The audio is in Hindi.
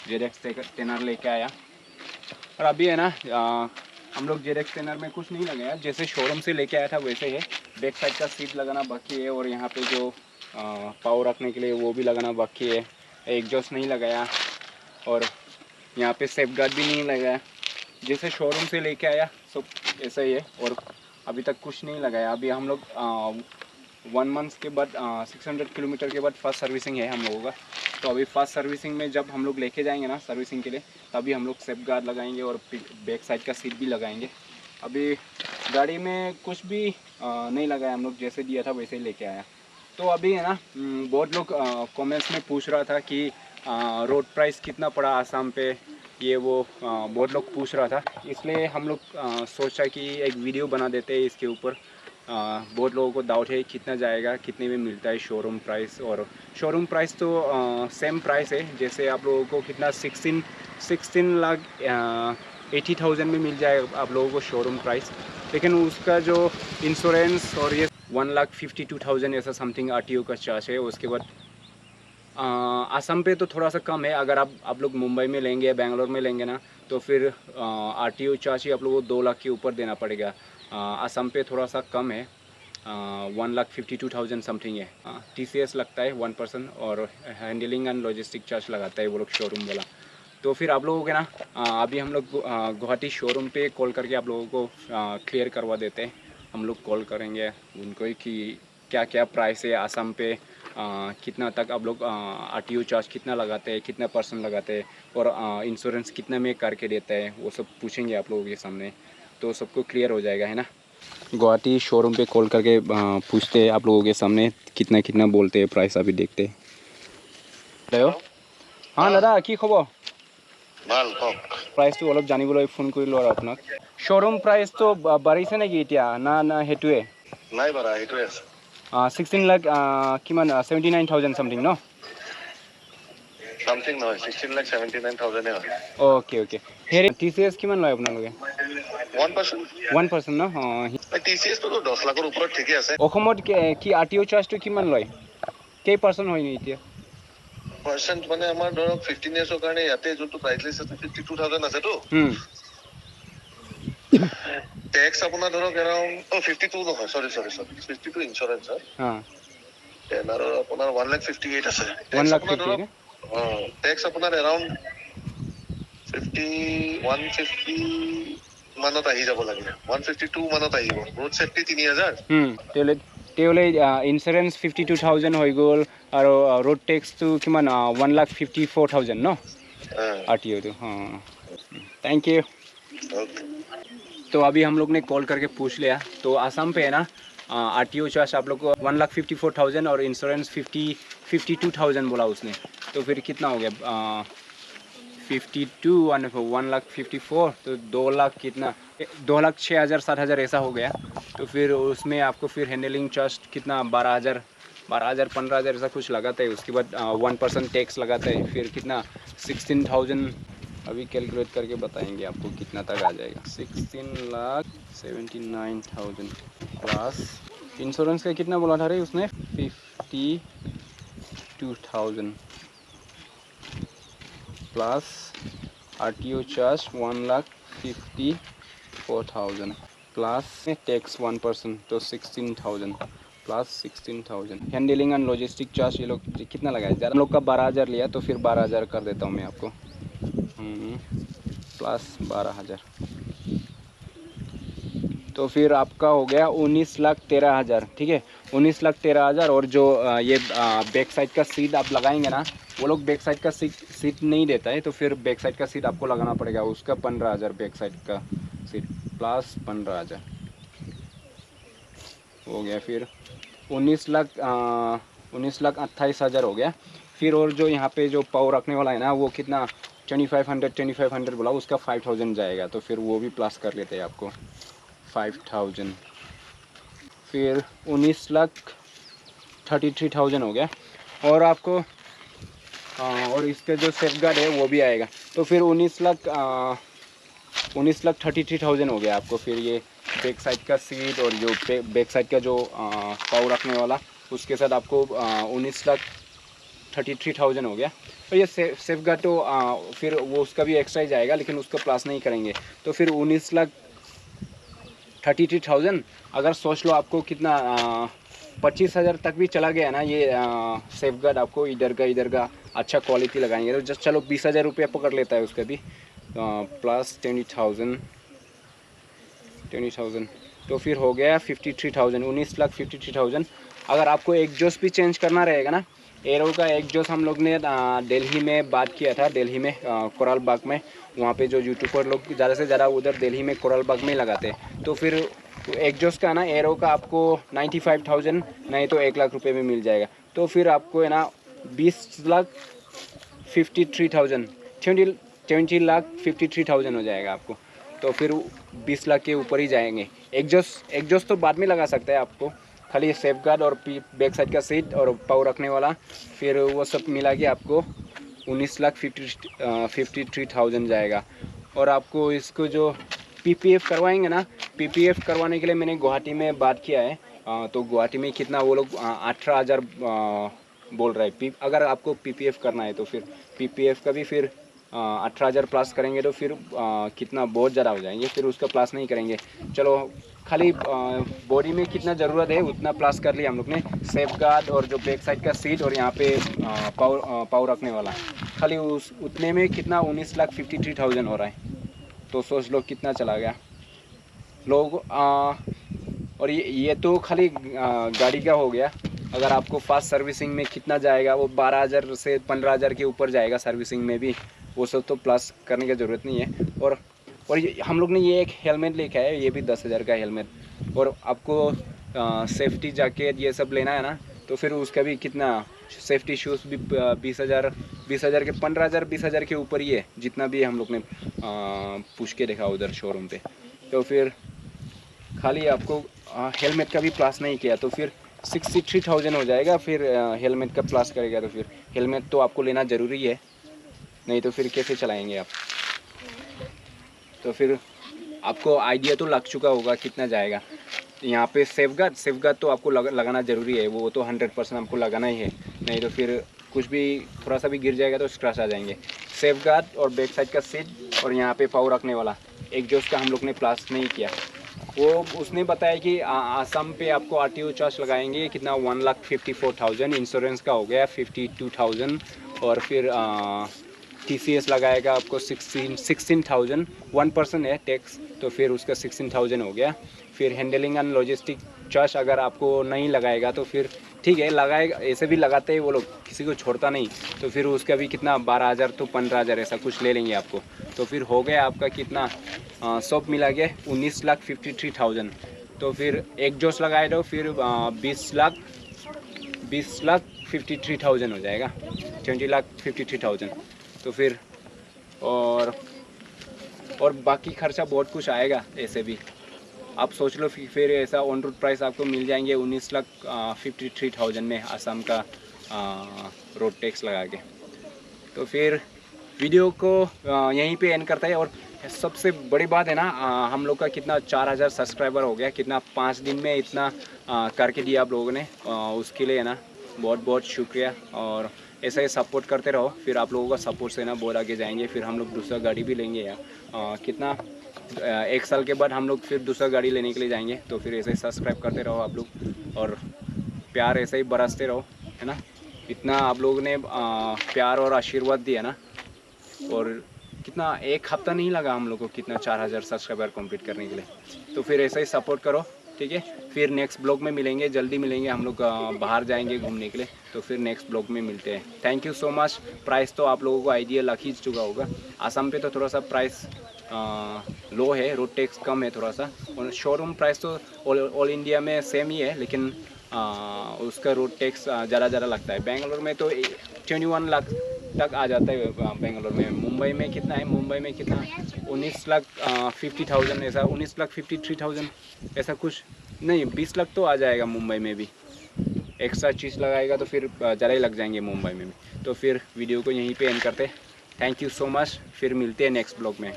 जेड-एक्स टेनर लेके आया। और अभी है ना हम लोग जेड-एक्स टेनर में कुछ नहीं लगाया, जैसे शोरूम से लेके आया था वैसे ही। बैक साइड का सीट लगाना बाकी है और यहाँ पे जो पावर रखने के लिए वो भी लगाना बाकी है। एग्जॉस्ट नहीं लगाया और यहाँ पे सेफ गार्ड भी नहीं लगाया, जैसे शोरूम से लेके आया सब ऐसा ही है। और अभी तक कुछ नहीं लगाया। अभी हम लोग 1 मंथ के बाद 600 किलोमीटर के बाद फर्स्ट सर्विसिंग है हम लोगों का। तो अभी फर्स्ट सर्विसिंग में जब हम लोग लेके जाएंगे ना सर्विसिंग के लिए, तभी हम लोग सेफ गार्ड लगाएंगे और बैक साइड का सीट भी लगाएंगे। अभी गाड़ी में कुछ भी नहीं लगाया हम लोग, जैसे दिया था वैसे ही लेके आया। तो अभी है ना बहुत लोग कमेंट्स में पूछ रहा था कि रोड प्राइस कितना पड़ा आसाम पे, ये वो बहुत लोग पूछ रहा था। इसलिए हम लोग सोचा कि एक वीडियो बना देते हैं इसके ऊपर। बहुत लोगों को डाउट है कितना जाएगा, कितने में मिलता है शोरूम प्राइस। और शोरूम प्राइस तो सेम प्राइस है, जैसे आप लोगों को कितना 16 लाख 80,000 में मिल जाएगा आप लोगों को शोरूम प्राइस। लेकिन उसका जो इंश्योरेंस और ये 1,52,000 ऐसा समथिंग RTO का चार्ज है। उसके बाद आसाम पे तो थोड़ा सा कम है। अगर आप लोग मुंबई में लेंगे या बेंगलोर में लेंगे ना, तो फिर RTO चार्ज ही आप लोगों को 2 लाख के ऊपर देना पड़ेगा। आसाम पे थोड़ा सा कम है, 1,52,000 समथिंग है। TCS लगता है 1% और हैंडलिंग एंड लॉजिस्टिक चार्ज लगाता है वो लोग शोरूम वाला। तो फिर आप लोगों के ना अभी हम लोग गुवाहाटी शोरूम पे कॉल करके आप लोगों को क्लियर करवा देते हैं। हम लोग कॉल करेंगे उनको ही कि क्या क्या प्राइस है आसाम पे, कितना तक आप लोग RTO चार्ज कितना लगाते हैं, कितना % लगाते हैं और इंश्योरेंस कितना में करके देता है, वो सब पूछेंगे आप लोगों के सामने। तो सबको क्लियर हो जाएगा, है ना। गुवाहाटी शोरूम पे कॉल करके पूछते हैं आप लोगों के सामने कितना कितना बोलते हैं प्राइस। अभी देखते हैं। हेलो, हाँ दादा की खबर? ভাল কওক। প্ৰাইচটো অলপ জানিবলৈ ফোন কৰিলোঁ আৰু আপোনাক। শ্ব'ৰুম প্ৰাইচটো বাঢ়িছে নেকি এতিয়া না সেইটোৱে? নাই বাঢ়া, সেইটোৱে আছে। 16 লাখ কিমান 79,000 চামথিং ন? সামথিং নহয়, 16,79,000 হয়। অ'কে। হেৰি TCS কিমান লয় আপোনালোকে? 1%। 1% ন? TCS তো 10 লাখৰ ওপৰত ঠিকে আছে। অসমত কি RTO চাৰ্জটো কিমান লয়? কেই পাৰ্চেণ্ট হয়নি এতিয়া? পাৰ্চেণ্ট মানে আমাৰ ধৰক 15 ইয়াৰ্ছৰ কাৰণে ইয়াতে যোনটো প্ৰাইচ লিষ্ট আছে 52,000 আছেতো। টেক্স আপোনাৰ ধৰক এৰাউণ্ড 52 নহয়, সৰি 52 ইঞ্চুৰেঞ্চ হয়। আৰু আপোনাৰ 1,58,000 আছে। 1,58,000 টেক্স আপোনাৰ এৰাউণ্ড 150 মানত আহি যাব লাগে, 152 মানত আহিব। Road safety 3,000। তেতিয়াহ'লে ইঞ্চুৰেঞ্চ 52,000 হৈ গ'ল আৰু ৰোড টেক্সটো কিমান 1,54,000 ন RTO तो। हाँ, थैंक यू। तो अभी हम लोग ने कॉल करके पूछ लिया, तो आसाम पे है ना RTO चार्ज आप लोग को 1,54,000 और इंश्योरेंस 52,000 बोला उसने। तो फिर कितना हो गया 52 1,54,000 तो 2 लाख कितना 2,06,000-7,000 ऐसा हो गया। तो फिर उसमें आपको फिर हैंडलिंग चार्ज कितना 12,000 ऐसा कुछ लगाता है। उसके बाद 1% टैक्स लगाता है, फिर कितना 16,000 अभी कैलकुलेट करके बताएंगे आपको कितना तक आ जाएगा। 16,79,000 प्लस इंश्योरेंस का कितना बोला था रे उसने 52,000 plus RTO charge 1,54,000 plus tax 1% तो 16,000 plus 16,000 handling and logistic charge ये लोग कितना लगाया? ज़्यादा हम लोग का 12,000 लिया, तो फिर 12,000 कर देता हूँ मैं आपको, प्लस 12,000 तो फिर आपका हो गया 19,13,000। ठीक है, 19,13,000। और जो ये बैक साइड का सीट आप लगाएंगे ना, वो लोग बैक साइड का सीट नहीं देता है, तो फिर बैक साइड का सीट आपको लगाना पड़ेगा, उसका 15,000 बैक साइड का सीट प्लस 15,000 हो गया। फिर 19,28,000 हो गया। फिर और जो यहाँ पे जो पावर रखने वाला है ना, वो कितना 2,500 बोला, उसका 5,000 जाएगा। तो फिर वो भी प्लस कर लेते हैं आपको 5,000। फिर 19,33,000 हो गया। और आपको और इसका जो सेफ गार्ड है वो भी आएगा। तो फिर 19,33,000 हो गया आपको। फिर ये बैक साइड का सीट और जो बैक साइड का जो पावर रखने वाला, उसके साथ आपको 33,000 हो गया। और ये सेफ गार्ड तो फिर वो उसका भी एक्स्ट्रा ही जाएगा, लेकिन उसको प्लस नहीं करेंगे। तो फिर 19,33,000। अगर सोच लो आपको कितना 25,000 तक भी चला गया ना ये सेफ गार्ड, आपको इधर का अच्छा क्वालिटी लगाएंगे तो जस्ट चलो 20,000 रुपये पकड़ लेता है उसका भी, प्लस 20,000 तो फिर हो गया 53,000, 19,53,000। अगर आपको एग्जॉस्ट भी चेंज करना रहेगा ना, एरो का एग्जॉस्ट हम लोग ने दिल्ली में बात किया था, दिल्ली में कोराल बाग में, वहाँ पे जो यूट्यूबर लोग ज़्यादा से ज़्यादा उधर दिल्ली में कोराल बाग में लगाते हैं। तो फिर एग्जॉस्ट का ना एरो का आपको 95,000 नहीं तो 1 लाख रुपये में मिल जाएगा। तो फिर आपको है ना 20,53,000 20,53,000 हो जाएगा आपको। तो फिर 20 लाख के ऊपर ही जाएंगे। एग्जॉस्ट तो बाद में लगा सकते हैं आपको, खाली सेफ गार्ड और बैक साइड का सीट और पावर रखने वाला, फिर वो सब मिला के आपको 19,53,000 जाएगा। और आपको इसको जो PPF करवाएंगे ना, PPF करवाने के लिए मैंने गुवाहाटी में बात किया है। तो गुवाहाटी में कितना वो लोग 18,000 बोल रहा है। अगर आपको PPF करना है तो फिर PPF का भी फिर 18,000 प्लस करेंगे तो फिर कितना बहुत ज़्यादा हो जाएंगे, फिर उसका प्लस नहीं करेंगे। चलो खाली बॉडी में कितना ज़रूरत है उतना प्लस कर लिया हम लोग ने। सेफ गार्ड और जो बैक साइड का सीट और यहाँ पे पावर रखने वाला, खाली उतने में कितना 19,53,000 हो रहा है। तो सोच लो कितना चला गया लोग। और ये तो खाली गाड़ी का हो गया। अगर आपको फास्ट सर्विसिंग में कितना जाएगा, वो 12,000 से 15,000 के ऊपर जाएगा सर्विसिंग में भी, वो सब तो प्लस करने की ज़रूरत नहीं है। और हम लोग ने ये एक हेलमेट लेके आए, ये भी 10,000 का हेलमेट। और आपको सेफ्टी जैकेट ये सब लेना है ना, तो फिर उसका भी कितना, सेफ्टी शूज़ भी 20,000 के 15,000 20,000 के ऊपर ही है, जितना भी हम लोग ने पूछ के देखा उधर शोरूम पे। तो फिर खाली आपको हेलमेट का भी प्लस नहीं किया तो फिर 63,000 हो जाएगा। फिर हेलमेट का प्लस करेगा तो फिर हेलमेट तो आपको लेना ज़रूरी है, नहीं तो फिर कैसे चलाएंगे आप। तो फिर आपको आइडिया तो लग चुका होगा कितना जाएगा। यहाँ पे सेफ गार्ड तो आपको लगाना ज़रूरी है, वो तो 100% आपको लगाना ही है, नहीं तो फिर कुछ भी थोड़ा सा भी गिर जाएगा तो स्क्रैच आ जाएंगे। सेफ गार्ड और बैक साइड का सीट और यहाँ पे पावर रखने वाला एग्जॉस्ट का हम लोग ने प्लस नहीं किया। वो उसने बताया कि आसाम पे आपको RTO चार्ज लगाएंगे कितना 1,54,000, इंश्योरेंस का हो गया 52,000 और फिर TCS लगाएगा आपको 16,000, 1% है टैक्स, तो फिर उसका 16,000 हो गया। फिर हैंडलिंग एंड लॉजिस्टिक चार्ज अगर आपको नहीं लगाएगा तो फिर ठीक है, लगाएगा, ऐसे भी लगाते हैं वो लोग, किसी को छोड़ता नहीं। तो फिर उसका भी कितना 12,000 तो 15,000 ऐसा कुछ ले लेंगे आपको। तो फिर हो गया आपका कितना सब मिला के 19,53,000। तो फिर एग्जॉस्ट लगाए तो फिर 20,53,000 हो जाएगा, 20,53,000। तो फिर और बाकी खर्चा बहुत कुछ आएगा ऐसे भी। आप सोच लो फिर ऐसा ऑन रोड प्राइस आपको मिल जाएंगे 19,53,000 में आसाम का रोड टैक्स लगा के। तो फिर वीडियो को यहीं पे एंड करता है। और सबसे बड़ी बात है ना, हम लोग का कितना 4,000 सब्सक्राइबर हो गया, कितना 5 दिन में इतना करके दिया आप लोगों ने, उसके लिए ना बहुत बहुत शुक्रिया। और ऐसा ही सपोर्ट करते रहो, फिर आप लोगों का सपोर्ट से ना बहुत आगे जाएंगे। फिर हम लोग दूसरा गाड़ी भी लेंगे यार, कितना 1 साल के बाद हम लोग फिर दूसरा गाड़ी लेने के लिए जाएंगे। तो फिर ऐसे ही सब्सक्राइब करते रहो आप लोग, और प्यार ऐसे ही बरसते रहो, है ना। इतना आप लोगों ने प्यार और आशीर्वाद दिया ना, और कितना 1 हफ्ता नहीं लगा हम लोग को कितना 4,000 सब्सक्राइबर कंप्लीट करने के लिए। तो फिर ऐसा ही सपोर्ट करो, ठीक है। फिर नेक्स्ट ब्लॉग में मिलेंगे, जल्दी मिलेंगे। हम लोग बाहर जाएंगे घूमने के लिए, तो फिर नेक्स्ट ब्लॉग में मिलते हैं। Thank you so much. Price तो आप लोगों को आइडिया लग ही चुका होगा, आसाम पे तो थोड़ा सा प्राइस लो है, रोड टैक्स कम है थोड़ा सा, और शोरूम प्राइस तो ऑल इंडिया में सेम ही है, लेकिन उसका रोड टैक्स ज़्यादा लगता है। बेंगलोर में तो 21 लाख तक आ जाता है बेंगलोर में। मुंबई में कितना है, मुंबई में कितना 19,50,000 ऐसा, 19,53,000 ऐसा कुछ नहीं, 20 लाख तो आ जाएगा मुंबई में भी। एक्स्ट्रा चीज़ लगाएगा तो फिर ज़्यादा ही लग जाएंगे मुंबई में भी। तो फिर वीडियो को यहीं पे एंड करते। थैंक यू सो मच, फिर मिलते हैं नेक्स्ट ब्लॉग में।